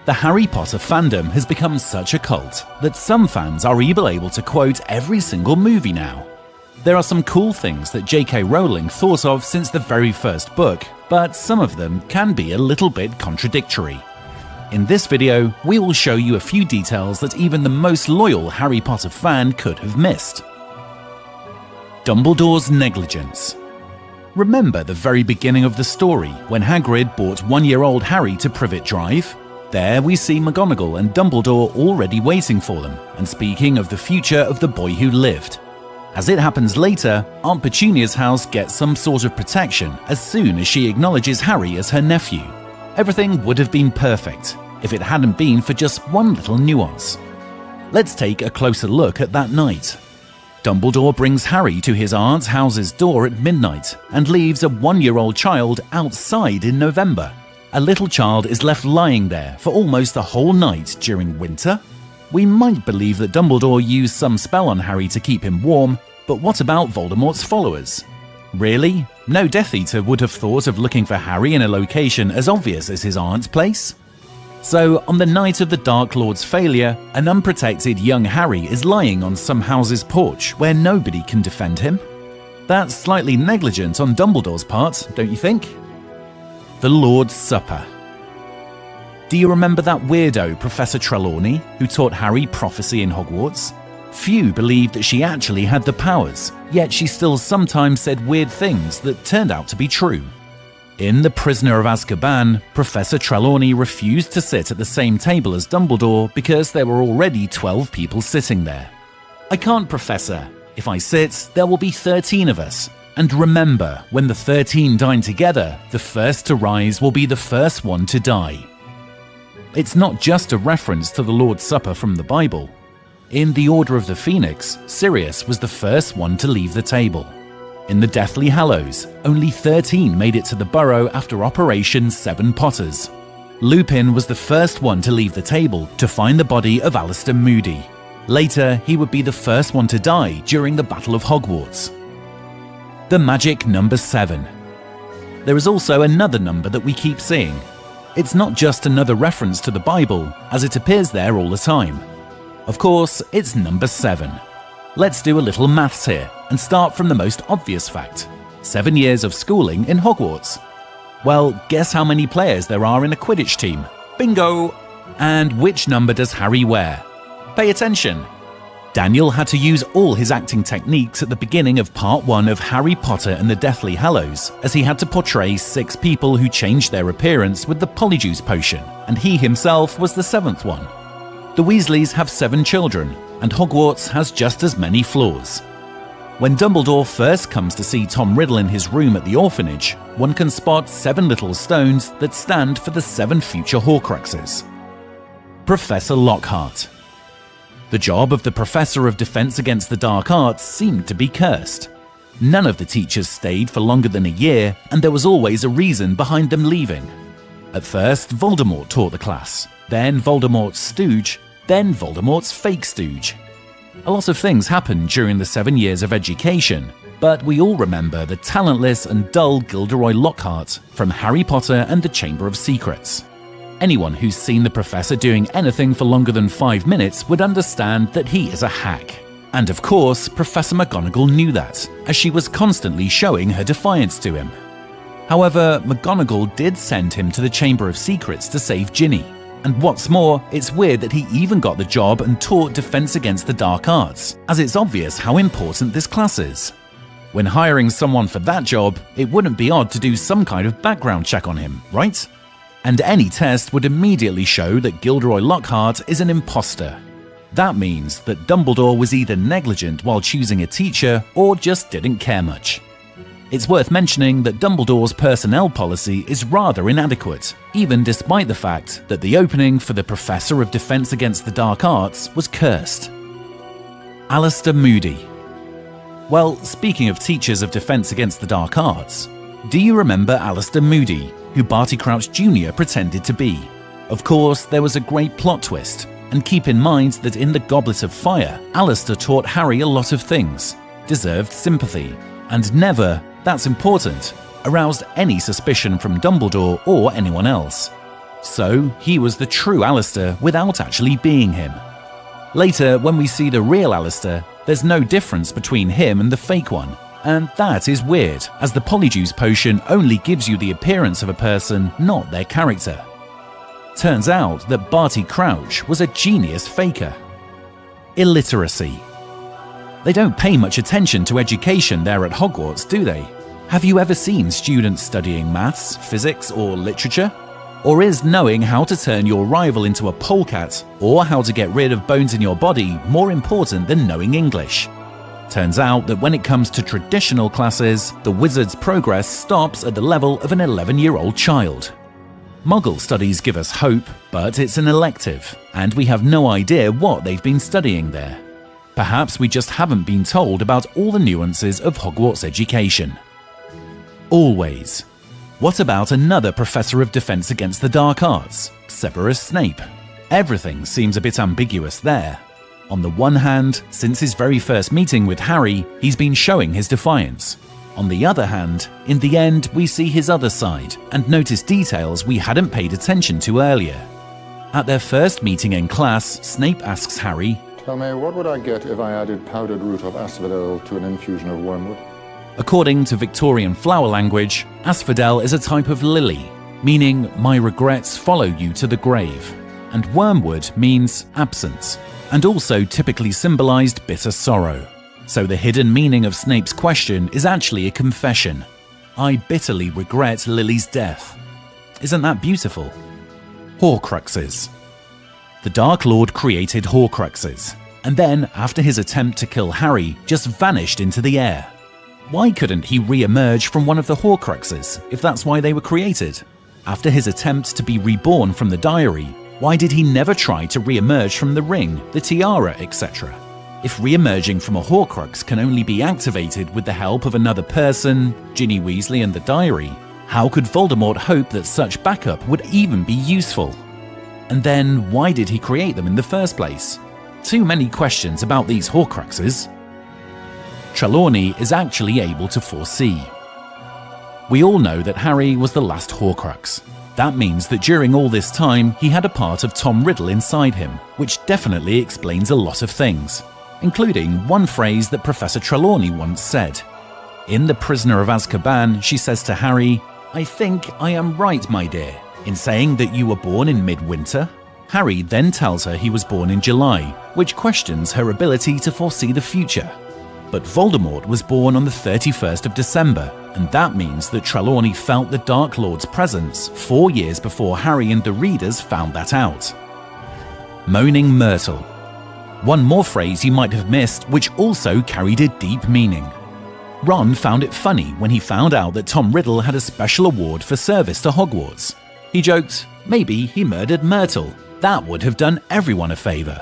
The Harry Potter fandom has become such a cult that some fans are even able to quote every single movie now. There are some cool things that J.K. Rowling thought of since the very first book, but some of them can be a little bit contradictory. In this video, we will show you a few details that even the most loyal Harry Potter fan could have missed. Dumbledore's negligence. Remember the very beginning of the story when Hagrid brought one-year-old Harry to Privet Drive? There we see McGonagall and Dumbledore already waiting for them and speaking of the future of the boy who lived. As it happens later, Aunt Petunia's house gets some sort of protection as soon as she acknowledges Harry as her nephew. Everything would have been perfect if it hadn't been for just one little nuance. Let's take a closer look at that night. Dumbledore brings Harry to his aunt's house's door at midnight and leaves a one-year-old child outside in November. A little child is left lying there for almost a whole night during winter? We might believe that Dumbledore used some spell on Harry to keep him warm, but what about Voldemort's followers? Really? No Death Eater would have thought of looking for Harry in a location as obvious as his aunt's place? So, on the night of the Dark Lord's failure, an unprotected young Harry is lying on some house's porch where nobody can defend him? That's slightly negligent on Dumbledore's part, don't you think? The Lord's Supper. Do you remember that weirdo Professor Trelawney who taught Harry prophecy in Hogwarts? Few believed that she actually had the powers, yet she still sometimes said weird things that turned out to be true. In The Prisoner of Azkaban, Professor Trelawney refused to sit at the same table as Dumbledore because there were already 12 people sitting there. "I can't, Professor. If I sit, there will be 13 of us. And remember, when the 13 dine together, the first to rise will be the first one to die." It's not just a reference to the Lord's Supper from the Bible. In the Order of the Phoenix, Sirius was the first one to leave the table. In the Deathly Hallows, only 13 made it to the Burrow after Operation Seven Potters. Lupin was the first one to leave the table to find the body of Alistair Moody. Later, he would be the first one to die during the Battle of Hogwarts. The magic number 7. There is also another number that we keep seeing. It's not just another reference to the Bible, as it appears there all the time. Of course, it's number 7. Let's do a little maths here and start from the most obvious fact. 7 years of schooling in Hogwarts. Well, guess how many players there are in a Quidditch team? Bingo! And which number does Harry wear? Pay attention! Daniel had to use all his acting techniques at the beginning of Part 1 of Harry Potter and the Deathly Hallows, as he had to portray 6 people who changed their appearance with the Polyjuice potion, and he himself was the 7th one. The Weasleys have 7 children, and Hogwarts has just as many floors. When Dumbledore first comes to see Tom Riddle in his room at the orphanage, one can spot 7 little stones that stand for the 7 future Horcruxes. Professor Lockhart. The job of the Professor of Defense Against the Dark Arts seemed to be cursed. None of the teachers stayed for longer than a year, and there was always a reason behind them leaving. At first, Voldemort taught the class, then Voldemort's stooge, then Voldemort's fake stooge. A lot of things happened during the 7 years of education, but we all remember the talentless and dull Gilderoy Lockhart from Harry Potter and the Chamber of Secrets. Anyone who's seen the Professor doing anything for longer than 5 minutes would understand that he is a hack. And of course, Professor McGonagall knew that, as she was constantly showing her defiance to him. However, McGonagall did send him to the Chamber of Secrets to save Ginny. And what's more, it's weird that he even got the job and taught Defense Against the Dark Arts, as it's obvious how important this class is. When hiring someone for that job, it wouldn't be odd to do some kind of background check on him, right? And any test would immediately show that Gilderoy Lockhart is an imposter. That means that Dumbledore was either negligent while choosing a teacher or just didn't care much. It's worth mentioning that Dumbledore's personnel policy is rather inadequate, even despite the fact that the opening for the Professor of Defense Against the Dark Arts was cursed. Alistair Moody. Well, speaking of teachers of Defense Against the Dark Arts, do you remember Alistair Moody, who Barty Crouch Jr. pretended to be? Of course, there was a great plot twist, and keep in mind that in the Goblet of Fire, Alistair taught Harry a lot of things, deserved sympathy, and never, that's important, aroused any suspicion from Dumbledore or anyone else. So he was the true Alistair without actually being him. Later, when we see the real Alistair, there's no difference between him and the fake one. And that is weird, as the Polyjuice potion only gives you the appearance of a person, not their character. Turns out that Barty Crouch was a genius faker. Illiteracy. They don't pay much attention to education there at Hogwarts, do they? Have you ever seen students studying maths, physics, or literature? Or is knowing how to turn your rival into a polecat, or how to get rid of bones in your body, more important than knowing English? Turns out that when it comes to traditional classes, the wizard's progress stops at the level of an 11-year-old child. Muggle studies give us hope, but it's an elective, and we have no idea what they've been studying there. Perhaps we just haven't been told about all the nuances of Hogwarts education. Always. What about another professor of defense against the dark arts, Severus Snape? Everything seems a bit ambiguous there. On the one hand, since his very first meeting with Harry, he's been showing his defiance. On the other hand, in the end, we see his other side and notice details we hadn't paid attention to earlier. At their first meeting in class, Snape asks Harry, "Tell me, what would I get if I added powdered root of asphodel to an infusion of wormwood?" According to Victorian flower language, asphodel is a type of lily, meaning "my regrets follow you to the grave," and wormwood means absence, and also typically symbolized bitter sorrow. So the hidden meaning of Snape's question is actually a confession. I bitterly regret Lily's death. Isn't that beautiful? Horcruxes. The Dark Lord created Horcruxes, and then, after his attempt to kill Harry, just vanished into the air. Why couldn't he re-emerge from one of the Horcruxes, if that's why they were created? After his attempt to be reborn from the diary, why did he never try to re-emerge from the ring, the tiara, etc.? If re-emerging from a Horcrux can only be activated with the help of another person, Ginny Weasley and the diary, how could Voldemort hope that such backup would even be useful? And then, why did he create them in the first place? Too many questions about these Horcruxes. Trelawney is actually able to foresee. We all know that Harry was the last Horcrux. That means that during all this time, he had a part of Tom Riddle inside him, which definitely explains a lot of things, including one phrase that Professor Trelawney once said. In The Prisoner of Azkaban, she says to Harry, "I think I am right, my dear, in saying that you were born in midwinter." Harry then tells her he was born in July, which questions her ability to foresee the future. But Voldemort was born on the 31st of December, and that means that Trelawney felt the Dark Lord's presence 4 years before Harry and the readers found that out. Moaning Myrtle. One more phrase you might have missed, which also carried a deep meaning. Ron found it funny when he found out that Tom Riddle had a special award for service to Hogwarts. He joked, maybe he murdered Myrtle. That would have done everyone a favour.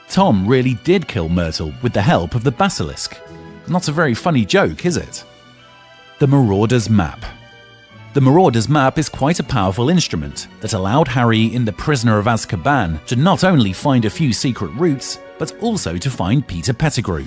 Tom really did kill Myrtle with the help of the basilisk. Not a very funny joke, is it? The Marauder's Map. The Marauder's Map is quite a powerful instrument that allowed Harry in The Prisoner of Azkaban to not only find a few secret routes, but also to find Peter Pettigrew.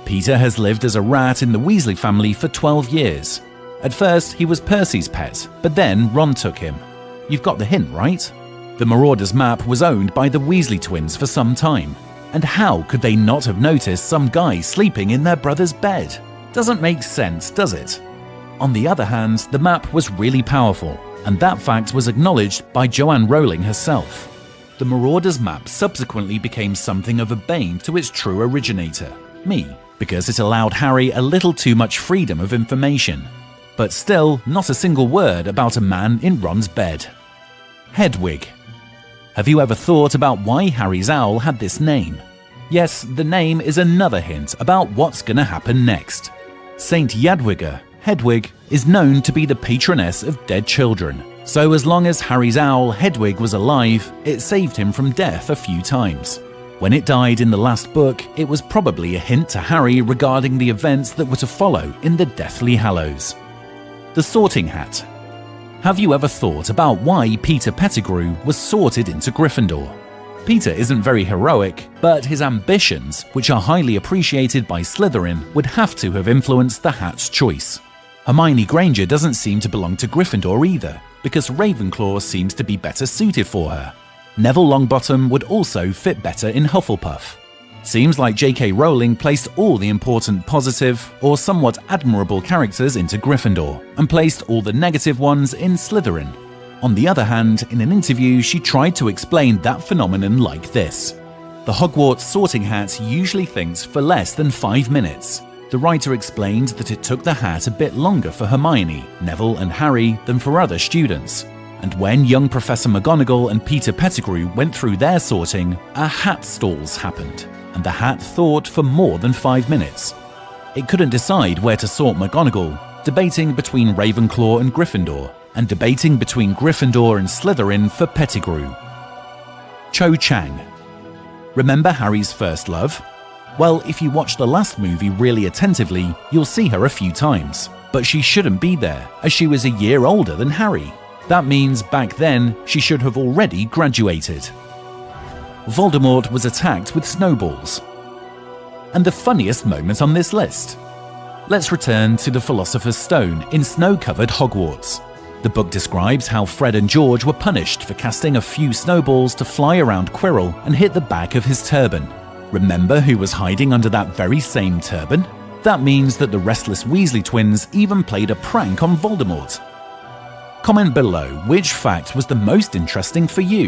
Peter has lived as a rat in the Weasley family for 12 years. At first, he was Percy's pet, but then Ron took him. You've got the hint, right? The Marauder's Map was owned by the Weasley twins for some time. And how could they not have noticed some guy sleeping in their brother's bed? Doesn't make sense, does it? On the other hand, the map was really powerful, and that fact was acknowledged by Joanne Rowling herself. The Marauder's Map subsequently became something of a bane to its true originator, me, because it allowed Harry a little too much freedom of information. But still, not a single word about a man in Ron's bed. Hedwig. Have you ever thought about why Harry's owl had this name? Yes, the name is another hint about what's gonna happen next. Saint Jadwiga, Hedwig, is known to be the patroness of dead children, so as long as Harry's owl Hedwig was alive, it saved him from death a few times. When it died in the last book, it was probably a hint to Harry regarding the events that were to follow in the Deathly Hallows. The Sorting Hat. Have you ever thought about why Peter Pettigrew was sorted into Gryffindor? Peter isn't very heroic, but his ambitions, which are highly appreciated by Slytherin, would have to have influenced the Hat's choice. Hermione Granger doesn't seem to belong to Gryffindor either, because Ravenclaw seems to be better suited for her. Neville Longbottom would also fit better in Hufflepuff. Seems like J.K. Rowling placed all the important positive or somewhat admirable characters into Gryffindor and placed all the negative ones in Slytherin. On the other hand, in an interview, she tried to explain that phenomenon like this. The Hogwarts sorting hat usually thinks for less than 5 minutes. The writer explained that it took the hat a bit longer for Hermione, Neville and Harry than for other students. And when young Professor McGonagall and Peter Pettigrew went through their sorting, a hat stalls happened, and the hat thought for more than 5 minutes. It couldn't decide where to sort McGonagall, debating between Ravenclaw and Gryffindor, and debating between Gryffindor and Slytherin for Pettigrew. Cho Chang. Remember Harry's first love? Well, if you watch the last movie really attentively, you'll see her a few times. But she shouldn't be there, as she was a year older than Harry. That means back then, she should have already graduated. Voldemort was attacked with snowballs. And the funniest moment on this list? Let's return to the Philosopher's Stone in snow-covered Hogwarts. The book describes how Fred and George were punished for casting a few snowballs to fly around Quirrell and hit the back of his turban. Remember who was hiding under that very same turban? That means that the restless Weasley twins even played a prank on Voldemort. Comment below which fact was the most interesting for you.